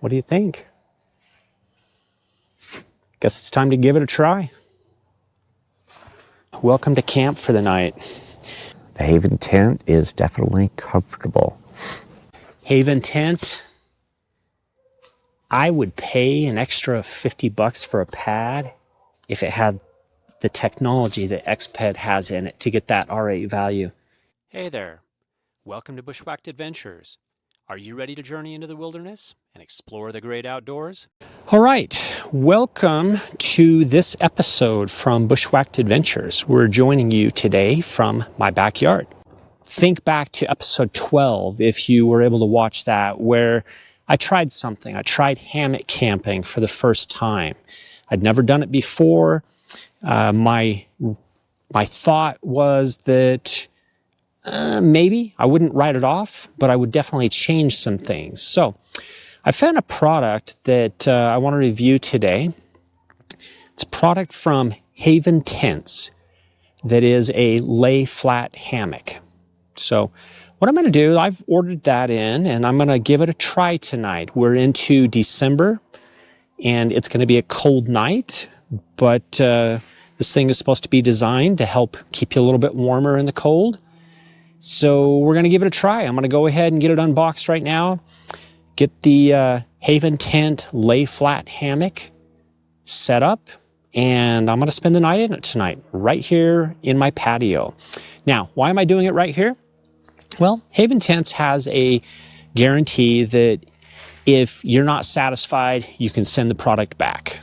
What do you think? Guess it's time to give it a try. Welcome to camp for the night. The Haven tent is definitely comfortable. Haven tents, I would pay an extra $50 for a pad if it had the technology that XPED has in it to get that R8 value. Hey there, welcome to Bushwhacked Adventures. Are you ready to journey into the wilderness and explore the great outdoors? All right, welcome to this episode from Bushwhacked Adventures. We're joining you today from my backyard. Think back to episode 12 if you were able to watch that, where I tried something. I tried hammock camping for the first time. I'd never done it before. My thought was that maybe I wouldn't write it off, but I would definitely change some things. So I found a product that I want to review today. It's a product from Haven Tents that is a lay flat hammock. So what I'm going to do, I've ordered that in and I'm going to give it a try tonight. We're into December and it's going to be a cold night, but this thing is supposed to be designed to help keep you a little bit warmer in the cold. So we're going to give it a try. I'm going to go ahead and get it unboxed right now. Get the Haven Tent lay flat hammock set up. And I'm going to spend the night in it tonight, right here in my patio. Now, why am I doing it right here? Well, Haven Tents has a guarantee that if you're not satisfied, you can send the product back.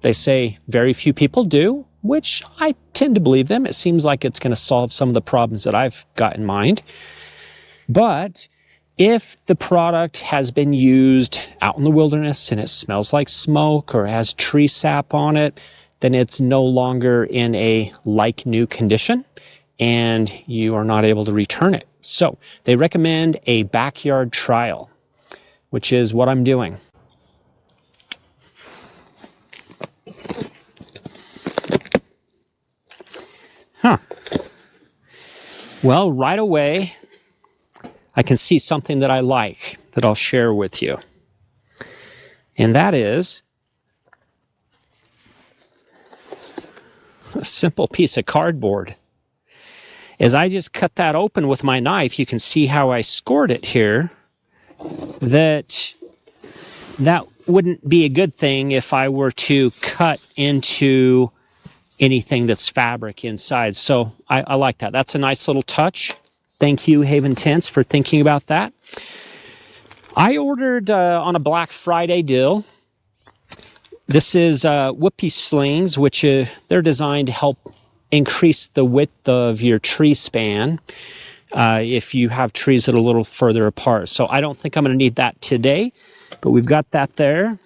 They say very few people do, which I tend to believe them. It seems like it's going to solve some of the problems that I've got in mind. But if the product has been used out in the wilderness and it smells like smoke or has tree sap on it, then it's no longer in a like new condition and you are not able to return it. So they recommend a backyard trial, which is what I'm doing. Well, right away, I can see something that I like that I'll share with you. And that is a simple piece of cardboard. As I just cut that open with my knife, you can see how I scored it here, that wouldn't be a good thing if I were to cut into anything that's fabric inside. So I like that. That's a nice little touch. Thank you, Haven Tents, for thinking about that. I ordered on a Black Friday deal. This is whoopee slings, which they're designed to help increase the width of your tree span if you have trees that are a little further apart. So I don't think I'm going to need that today, but we've got that there.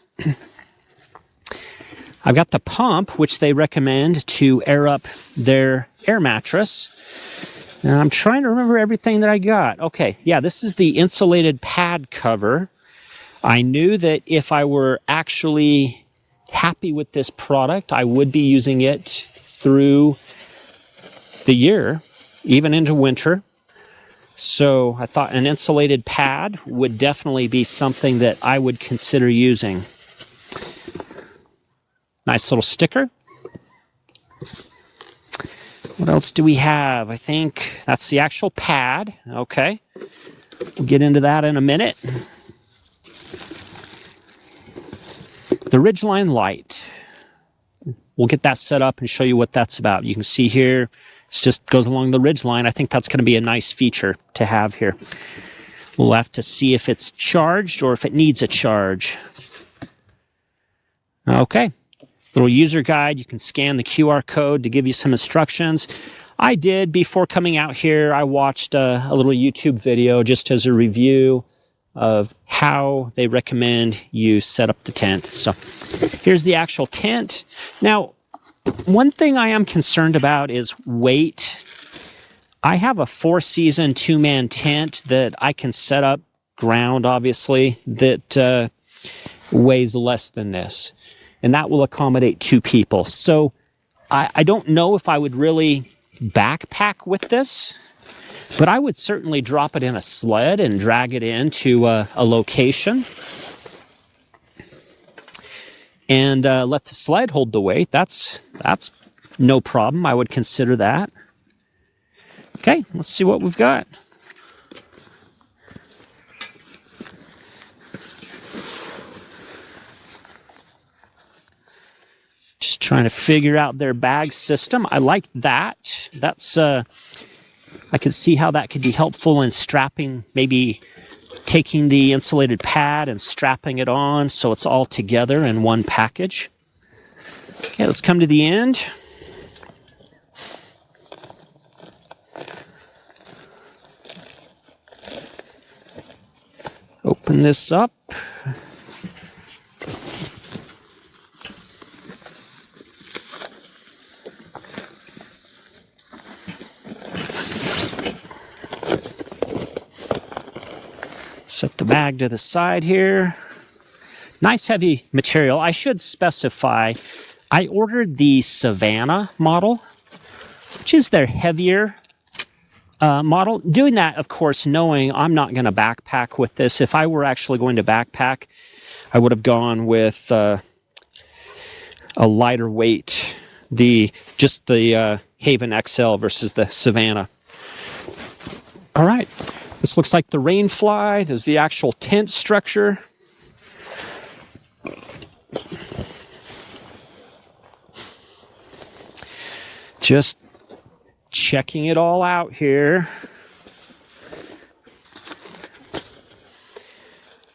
I've got the pump, which they recommend to air up their air mattress. And I'm trying to remember everything that I got. Okay, yeah, this is the insulated pad cover. I knew that if I were actually happy with this product, I would be using it through the year, even into winter. So I thought an insulated pad would definitely be something that I would consider using. Nice little sticker. What else do we have? I think that's the actual pad. Okay. We'll get into that in a minute. The Ridgeline light. We'll get that set up and show you what that's about. You can see here, it just goes along the ridgeline. I think that's going to be a nice feature to have here. We'll have to see if it's charged or if it needs a charge. Okay. Little user guide. You can scan the QR code to give you some instructions. I did, before coming out here, I watched a little YouTube video just as a review of how they recommend you set up the tent. So here's the actual tent. Now, one thing I am concerned about is weight. I have a 4-season 2-man tent that I can set up ground, obviously, that weighs less than this. And that will accommodate 2 people. So I don't know if I would really backpack with this, but I would certainly drop it in a sled and drag it into a location. and let the sled hold the weight. That's no problem. I would consider that. Okay, let's see what we've got. Just trying to figure out their bag system. I like that. That's I could see how that could be helpful in strapping, maybe taking the insulated pad and strapping it on so it's all together in one package. Okay, let's come to the end. Open this up. Set the bag to the side here. Nice heavy material. I should specify, I ordered the Savannah model, which is their heavier model. Doing that, of course, knowing I'm not going to backpack with this. If I were actually going to backpack, I would have gone with a lighter weight, just the Haven XL versus the Savannah. All right. This looks like the Rainfly. There's the actual tent structure. Just checking it all out here.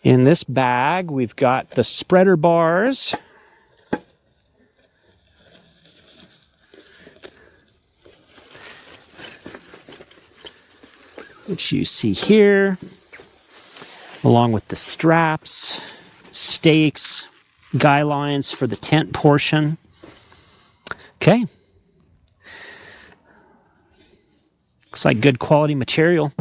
In this bag, we've got the spreader bars. Which you see here, along with the straps, stakes, guy lines for the tent portion. Okay. Looks like good quality material.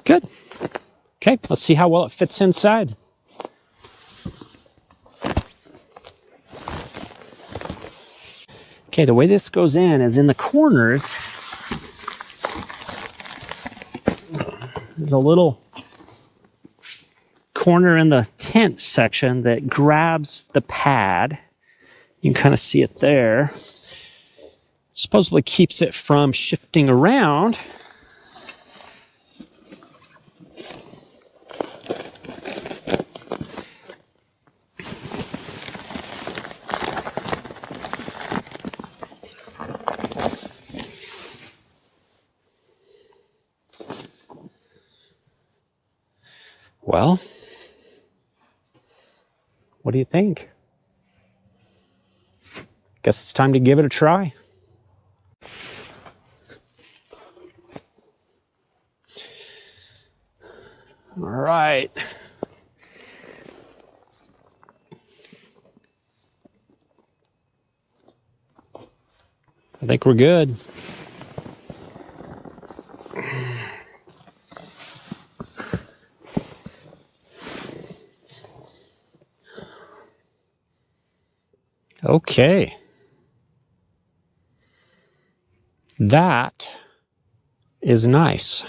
Good. Okay, let's see how well it fits inside. Okay, the way this goes in is in the corners. There's a little corner in the tent section that grabs the pad. You can kind of see it there. Supposedly keeps it from shifting around. Well, what do you think? Guess it's time to give it a try. All right. I think we're good. Okay. That is nice.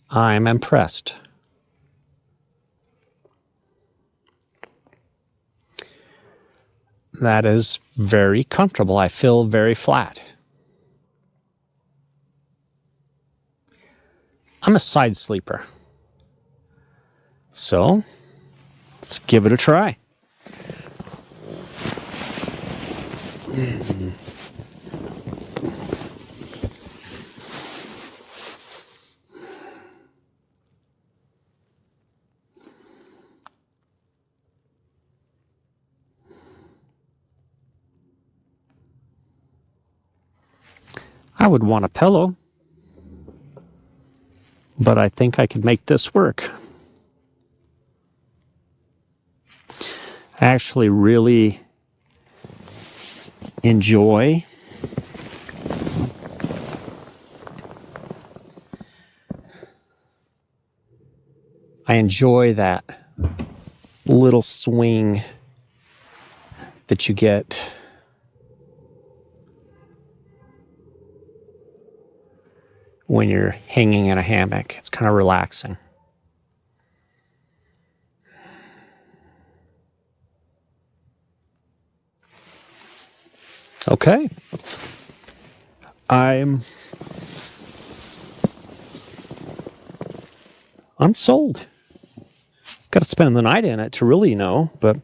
I'm impressed. That is very comfortable. I feel very flat. I'm a side sleeper. So, let's give it a try. I would want a pillow, but I think I could make this work. I actually really enjoy that little swing that you get when you're hanging in a hammock. It's kind of relaxing. Okay. I'm sold. Got to spend the night in it to really know, but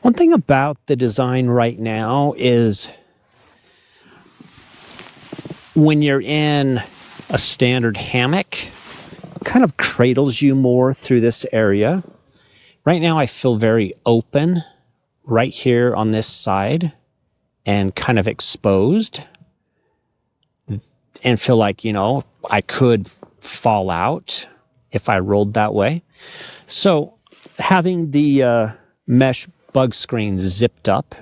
one thing about the design right now is when you're in a standard hammock, it kind of cradles you more through this area. Right now I feel very open right here on this side and kind of exposed and feel like, you know, I could fall out if I rolled that way. So having the mesh bug screen zipped up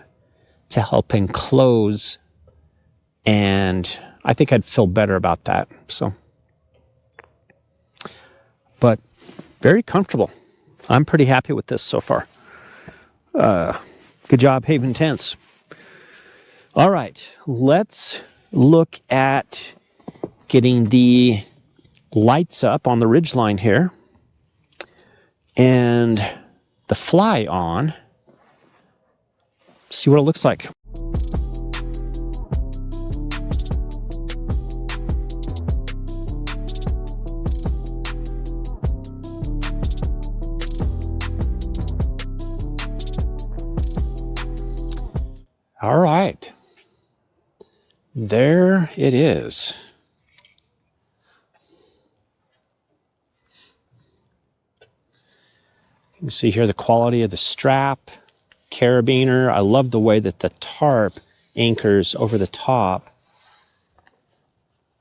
to help enclose, and I think I'd feel better about that. So, but very comfortable. I'm pretty happy with this so far. Good job, Haven Tents. All right, let's look at getting the lights up on the ridgeline here and the fly on. See what it looks like. All right, there it is. You can see here the quality of the strap, carabiner. I love the way that the tarp anchors over the top.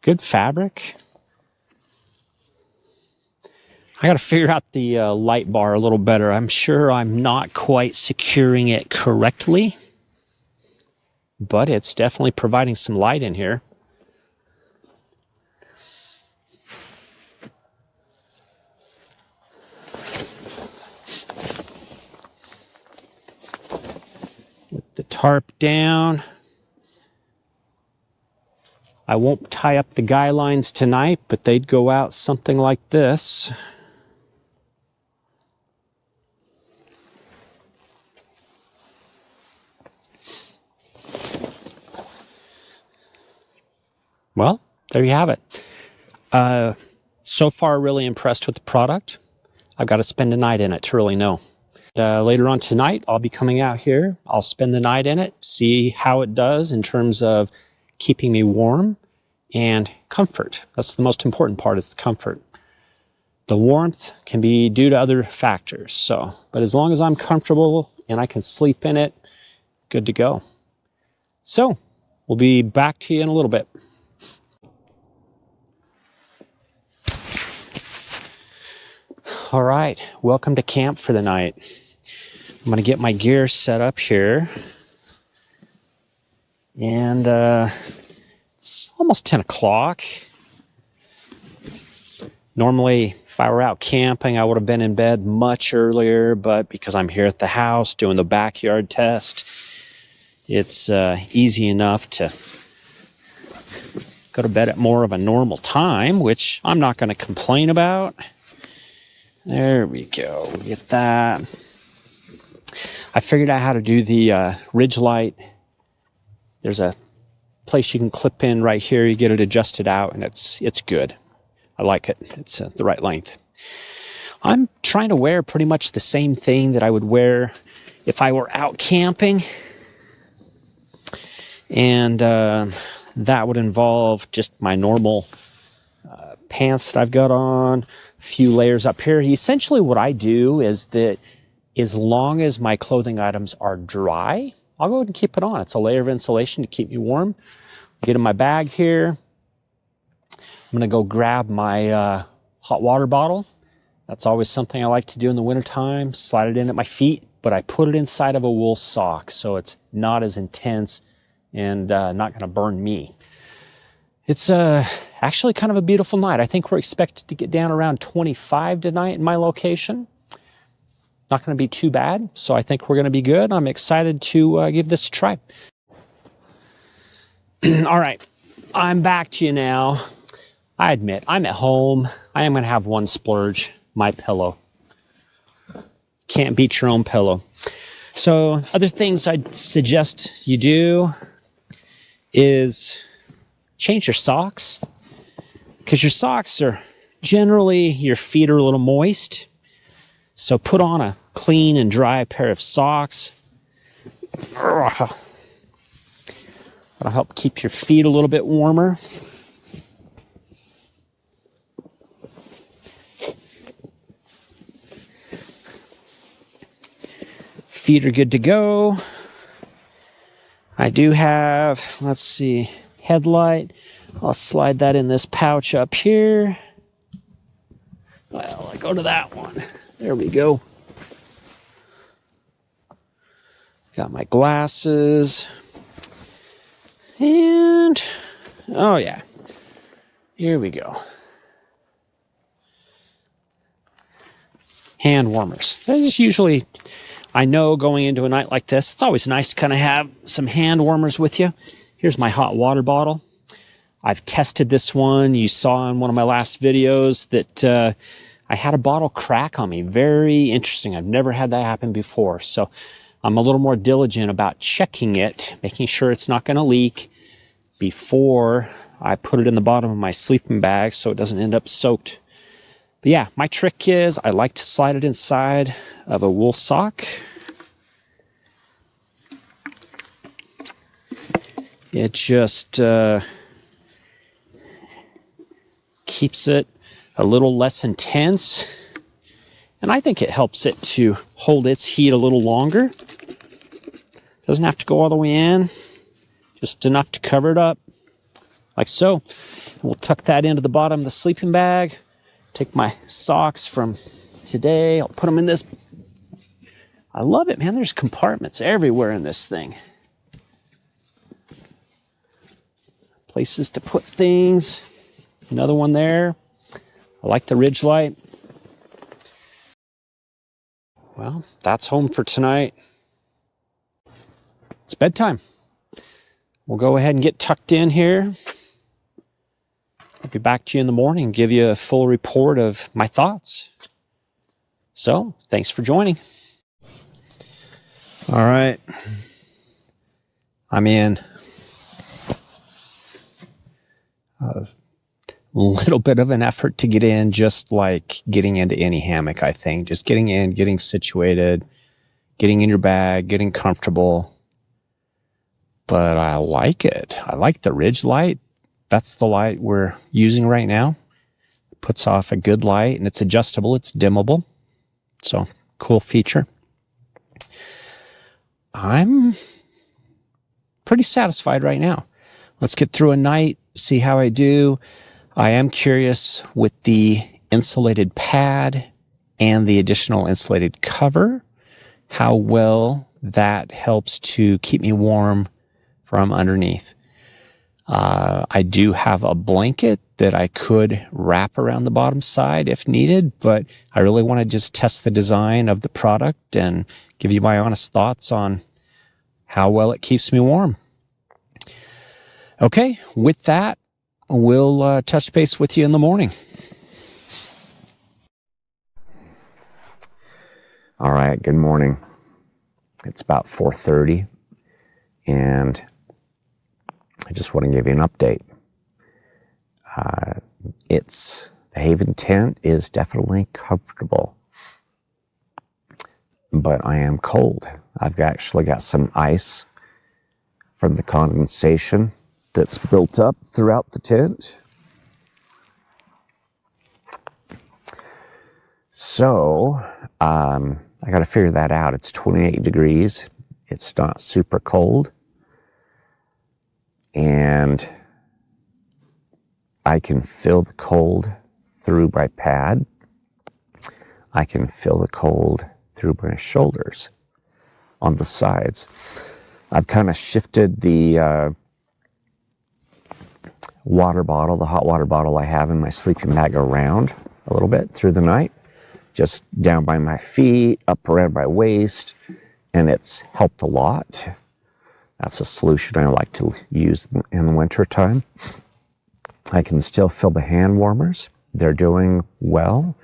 Good fabric. I got to figure out the light bar a little better. I'm sure I'm not quite securing it correctly, but it's definitely providing some light in here. With the tarp down. I won't tie up the guy lines tonight, but they'd go out something like this. Well, there you have it. So far, really impressed with the product. I've got to spend a night in it to really know. Later on tonight, I'll be coming out here. I'll spend the night in it, see how it does in terms of keeping me warm and comfort. That's the most important part, is the comfort. The warmth can be due to other factors. So, but as long as I'm comfortable and I can sleep in it, good to go. So, we'll be back to you in a little bit. All right, welcome to camp for the night. I'm going to get my gear set up here. And it's almost 10 o'clock. Normally, if I were out camping, I would have been in bed much earlier, but because I'm here at the house doing the backyard test, it's easy enough to go to bed at more of a normal time, which I'm not going to complain about. There we go. We get that. I figured out how to do the ridge light. There's a place you can clip in right here. You get it adjusted out, and it's good. I like it. It's the right length. I'm trying to wear pretty much the same thing that I would wear if I were out camping. And that would involve just my normal pants that I've got on, a few layers up here. Essentially what I do is that as long as my clothing items are dry, I'll go ahead and keep it on. It's a layer of insulation to keep me warm. Get in my bag here. I'm gonna go grab my hot water bottle. That's always something I like to do in the wintertime. Slide it in at my feet, but I put it inside of a wool sock so it's not as intense and not gonna burn me. It's actually kind of a beautiful night. I think we're expected to get down around 25 tonight in my location. Not gonna be too bad, so I think we're gonna be good. I'm excited to give this a try. All right, I'm back to you now. I admit, I'm at home. I am gonna have one splurge, my pillow. Can't beat your own pillow. So other things I'd suggest you do is change your socks, because your socks are generally, your feet are a little moist. So put on a clean and dry pair of socks. That'll help keep your feet a little bit warmer. Feet are good to go. I do have, let's see, headlight. I'll slide that in this pouch up here. Well, I go to that one. There we go. Got my glasses. And, oh yeah, here we go. Hand warmers. There's usually, I know going into a night like this, it's always nice to kind of have some hand warmers with you. Here's my hot water bottle. I've tested this one. You saw in one of my last videos that I had a bottle crack on me. Very interesting. I've never had that happen before. So I'm a little more diligent about checking it, making sure it's not going to leak before I put it in the bottom of my sleeping bag so it doesn't end up soaked. But yeah, my trick is I like to slide it inside of a wool sock. It just keeps it a little less intense, and I think it helps it to hold its heat a little longer. Doesn't have to go all the way in, just enough to cover it up, like so. And we'll tuck that into the bottom of the sleeping bag. Take my socks from today, I'll put them in this. I love it, man. There's compartments everywhere in this thing. Places to put things. Another one there. I like the ridge light. Well, that's home for tonight. It's bedtime. We'll go ahead and get tucked in here. I'll be back to you in the morning and give you a full report of my thoughts. So, thanks for joining. All right. I'm in. A little bit of an effort to get in, just like getting into any hammock, I think. Just getting in, getting situated, getting in your bag, getting comfortable. But I like it. I like the ridge light. That's the light we're using right now. It puts off a good light, and it's adjustable. It's dimmable. So, cool feature. I'm pretty satisfied right now. Let's get through a night, see how I do. I am curious with the insulated pad and the additional insulated cover, how well that helps to keep me warm from underneath. I do have a blanket that I could wrap around the bottom side if needed, but I really want to just test the design of the product and give you my honest thoughts on how well it keeps me warm. Okay, with that, we'll touch base with you in the morning. All right, good morning. It's about 4:30, and I just want to give you an update. The Haven tent is definitely comfortable, but I am cold. I've actually got some ice from the condensation that's built up throughout the tent. So, I got to figure that out. It's 28 degrees. It's not super cold. and I can feel the cold through my pad. I can feel the cold through my shoulders on the sides. I've kind of shifted the water bottle, the hot water bottle I have in my sleeping bag, around a little bit through the night, just down by my feet, up around my waist, and it's helped a lot. That's a solution I like to use in the winter time. I can still feel the hand warmers. They're doing well,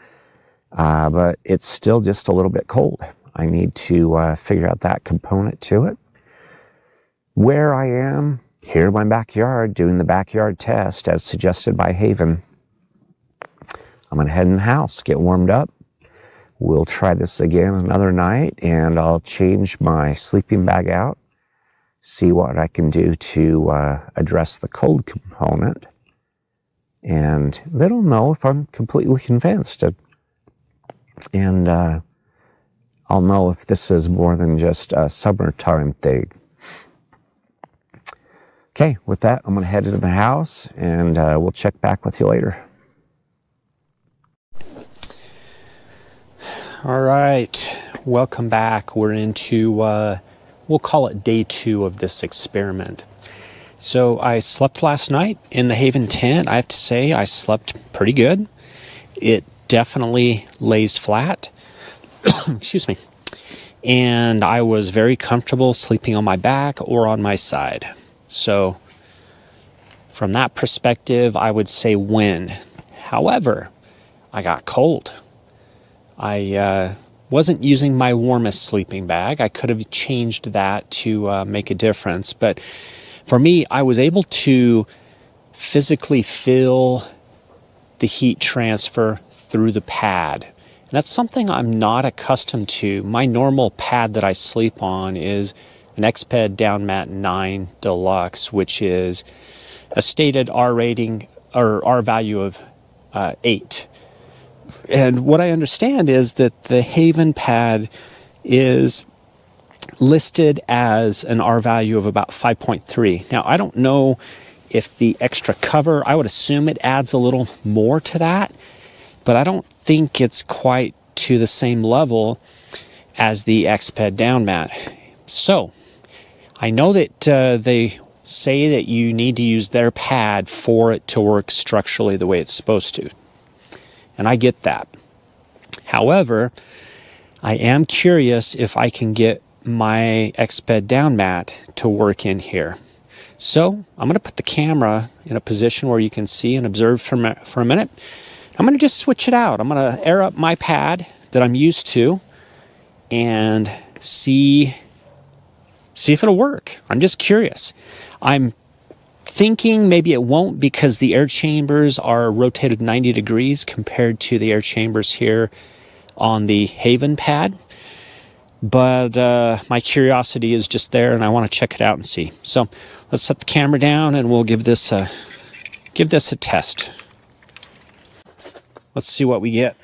but it's still just a little bit cold. I need to figure out that component to it. Where I am, here in my backyard, doing the backyard test as suggested by Haven. I'm going to head in the house, get warmed up. We'll try this again another night, and I'll change my sleeping bag out, see what I can do to address the cold component, and then I'll know if I'm completely convinced. And I'll know if this is more than just a summertime thing. Okay, with that, I'm going to head into the house, and we'll check back with you later. All right, welcome back. We're into, we'll call it day 2 of this experiment. So I slept last night in the Haven tent. I have to say I slept pretty good. It definitely lays flat. Excuse me. And I was very comfortable sleeping on my back or on my side. So from that perspective, I would say win. However, I got cold. I wasn't using my warmest sleeping bag. I could have changed that to make a difference. But for me, I was able to physically feel the heat transfer through the pad. And that's something I'm not accustomed to. My normal pad that I sleep on is an Exped Down Mat 9 Deluxe, which is a stated R rating or R value of 8. And what I understand is that the Haven pad is listed as an R value of about 5.3. Now, I don't know if the extra cover, I would assume it adds a little more to that, but I don't think it's quite to the same level as the Exped Down Mat. So, I know that they say that you need to use their pad for it to work structurally the way it's supposed to. And I get that. However, I am curious if I can get my Exped Down Mat to work in here. So I'm going to put the camera in a position where you can see and observe for a minute. I'm going to just switch it out. I'm going to air up my pad that I'm used to and see if it'll work. I'm just curious. I'm thinking maybe it won't because the air chambers are rotated 90 degrees compared to the air chambers here on the Haven pad. But my curiosity is just there, and I want to check it out and see. So let's set the camera down, and we'll give this a test. Let's see what we get.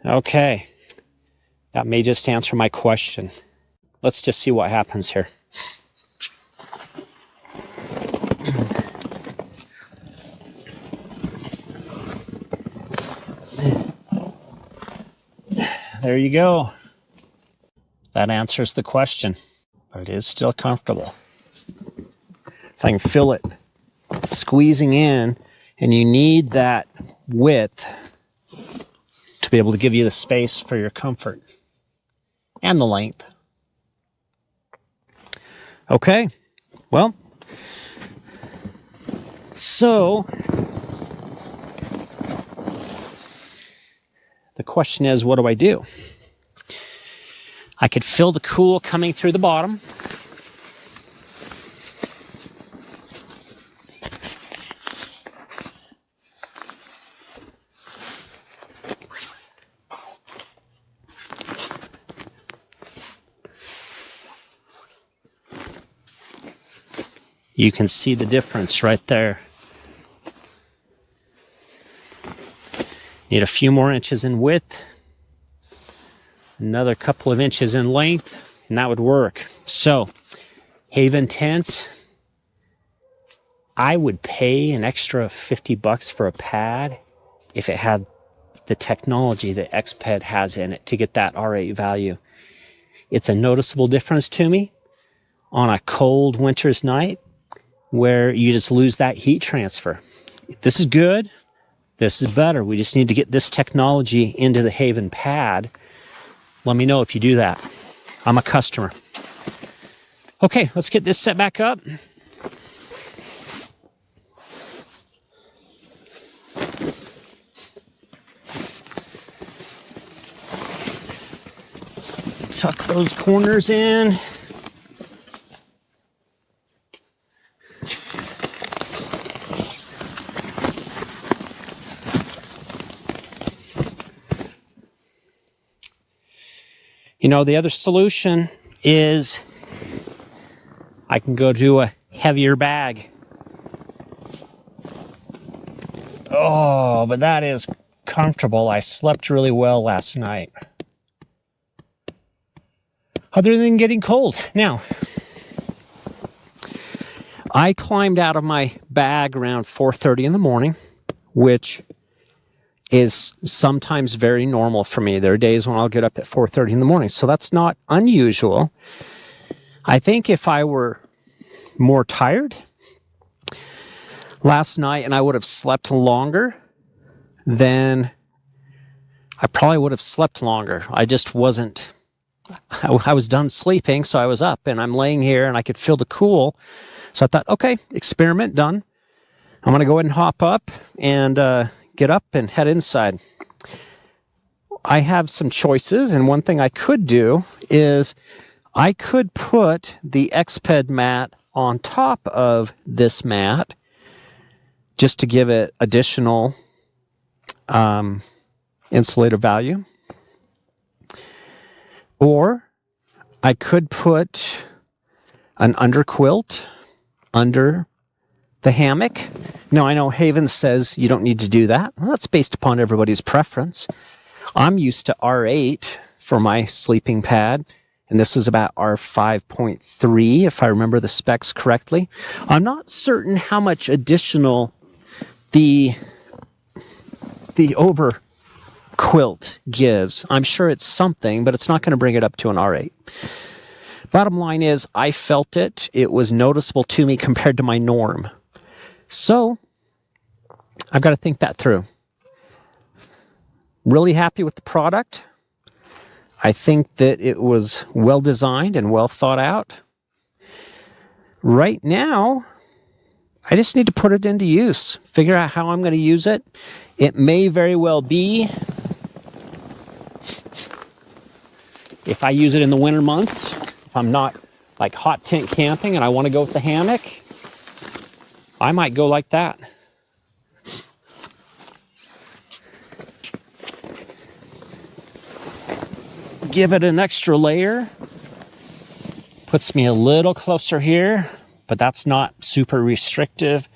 Okay, that may just answer my question. Let's just see what happens here. There you go. That answers the question, but it is still comfortable. So I can feel it squeezing in, and you need that width to be able to give you the space for your comfort and the length. Okay, well, so the question is, what do I do? I could feel the cool coming through the bottom. You can see the difference right there. Need a few more inches in width, another couple of inches in length, and that would work. So, Haven tents, I would pay an extra $50 for a pad if it had the technology that XPED has in it to get that R8 value. It's a noticeable difference to me on a cold winter's night where you just lose that heat transfer. This is good. This is better. We just need to get this technology into the Haven pad. Let me know if you do that. I'm a customer. Okay, let's get this set back up. Tuck those corners in. You know, the other solution is I can go to a heavier bag. Oh, but that is comfortable. I slept really well last night. Other than getting cold. Now, I climbed out of my bag around 4:30 in the morning, which is sometimes very normal for me. There are days when I'll get up at 4:30 in the morning, so that's not unusual. I think if I were more tired last night and I would have slept longer, then I probably would have slept longer. I just wasn't, I was done sleeping, so I was up and I'm laying here and I could feel the cool. So I thought, okay, experiment done. I'm going to go ahead and hop up and get up and head inside. I have some choices, and one thing I could do is I could put the XPED mat on top of this mat just to give it additional insulator value. Or I could put an underquilt under the hammock. Now, I know Haven says you don't need to do that. Well, that's based upon everybody's preference. I'm used to R8 for my sleeping pad, and this is about R5.3, if I remember the specs correctly. I'm not certain how much additional the over quilt gives. I'm sure it's something, but it's not going to bring it up to an R8. Bottom line is, I felt it. It was noticeable to me compared to my norm. So, I've got to think that through. Really happy with the product. I think that it was well designed and well thought out. Right now, I just need to put it into use. Figure out how I'm going to use it. It may very well be, if I use it in the winter months, if I'm not like hot tent camping and I want to go with the hammock, I might go like that. Give it an extra layer. Puts me a little closer here, but that's not super restrictive.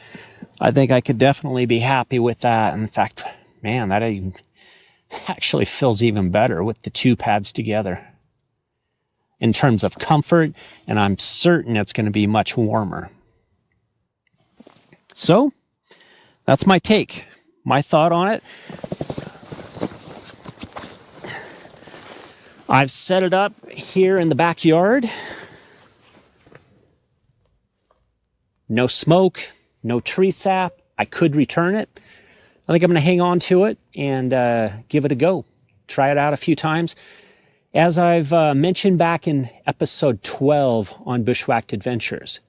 I think I could definitely be happy with that. In fact, man, that actually feels even better with the two pads together in terms of comfort, and I'm certain it's going to be much warmer. So, that's my take, my thought on it. I've set it up here in the backyard. No smoke, no tree sap. I could return it. I think I'm going to hang on to it and give it a go. Try it out a few times. As I've mentioned back in episode 12 on Bushwhacked Adventures,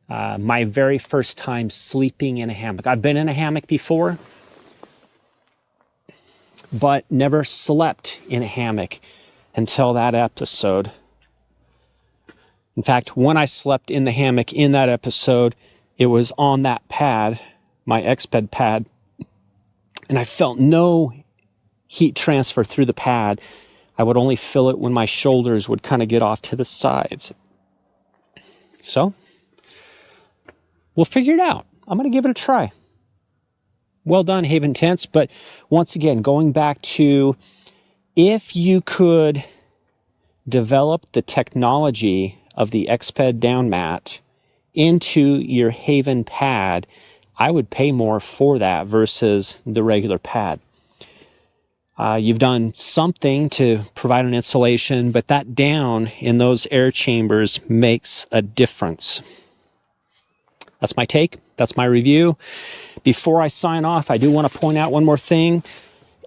my very first time sleeping in a hammock. I've been in a hammock before, but never slept in a hammock until that episode. In fact, when I slept in the hammock in that episode, it was on that pad, my Exped pad, and I felt no heat transfer through the pad. I would only feel it when my shoulders would kind of get off to the sides. So, we'll figure it out. I'm going to give it a try. Well done, Haven Tents. But once again, going back to if you could develop the technology of the Exped down mat into your Haven pad, I would pay more for that versus the regular pad. You've done something to provide an insulation, but that down in those air chambers makes a difference. That's my take. That's my review. Before I sign off, I do want to point out one more thing.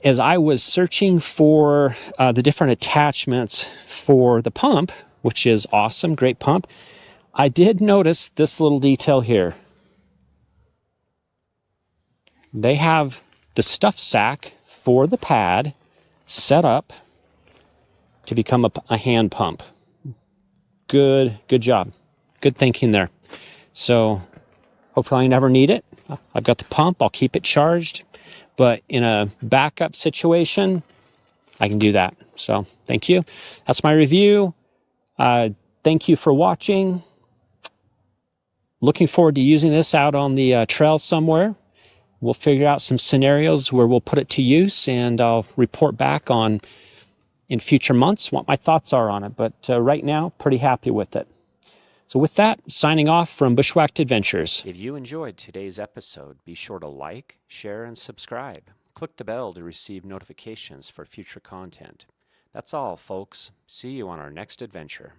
As I was searching for the different attachments for the pump, which is awesome, great pump, I did notice this little detail here. They have the stuff sack for the pad set up to become a hand pump. Good job. Good thinking there. So hopefully I never need it. I've got the pump, I'll keep it charged, but in a backup situation, I can do that. So thank you. That's my review. Thank you for watching. Looking forward to using this out on the trail somewhere. We'll figure out some scenarios where we'll put it to use, and I'll report back on in future months what my thoughts are on it. But right now, pretty happy with it. So with that, signing off from Bushwhacked Adventures. If you enjoyed today's episode, be sure to like, share, and subscribe. Click the bell to receive notifications for future content. That's all, folks. See you on our next adventure.